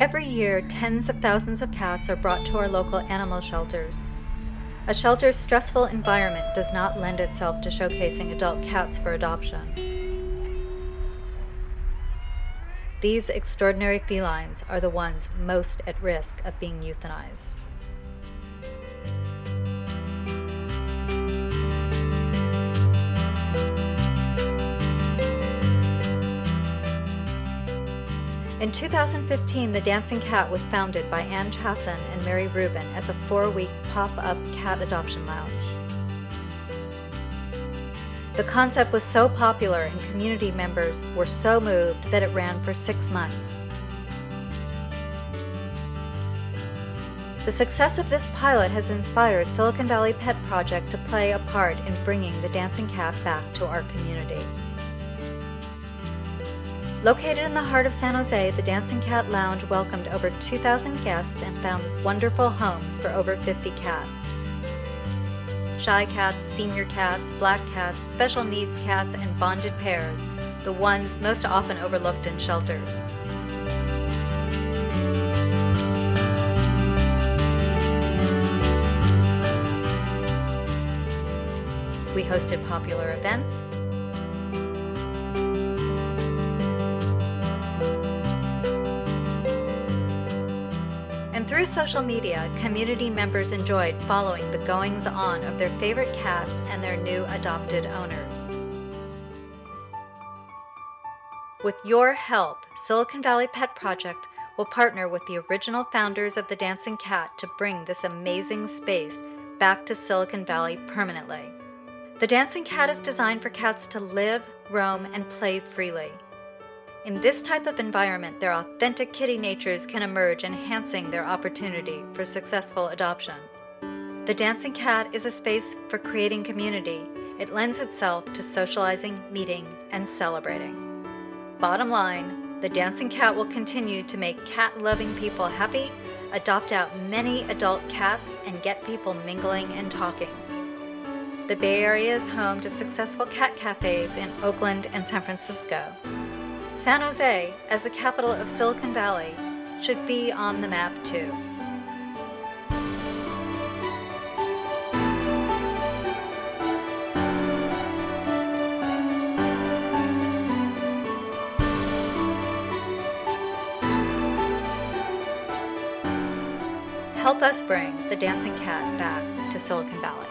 Every year, tens of thousands of cats are brought to our local animal shelters. A shelter's stressful environment does not lend itself to showcasing adult cats for adoption. These extraordinary felines are the ones most at risk of being euthanized. In 2015, the Dancing Cat was founded by Ann Chasson and Mary Rubin as a 4-week pop-up cat adoption lounge. The concept was so popular and community members were so moved that it ran for 6 months. The success of this pilot has inspired Silicon Valley Pet Project to play a part in bringing the Dancing Cat back to our community. Located in the heart of San Jose, the Dancing Cat Lounge welcomed over 2,000 guests and found wonderful homes for over 50 cats. Shy cats, senior cats, black cats, special needs cats, and bonded pairs, the ones most often overlooked in shelters. We hosted popular events, and through social media, community members enjoyed following the goings-on of their favorite cats and their new adopted owners. With your help, Silicon Valley Pet Project will partner with the original founders of the Dancing Cat to bring this amazing space back to Silicon Valley permanently. The Dancing Cat is designed for cats to live, roam, and play freely. In this type of environment, their authentic kitty natures can emerge, enhancing their opportunity for successful adoption. The Dancing Cat is a space for creating community. It lends itself to socializing, meeting, and celebrating. Bottom line, the Dancing Cat will continue to make cat-loving people happy, adopt out many adult cats, and get people mingling and talking. The Bay Area is home to successful cat cafes in Oakland and San Francisco. San Jose, as the capital of Silicon Valley, should be on the map too. Help us bring the Dancing Cat back to Silicon Valley.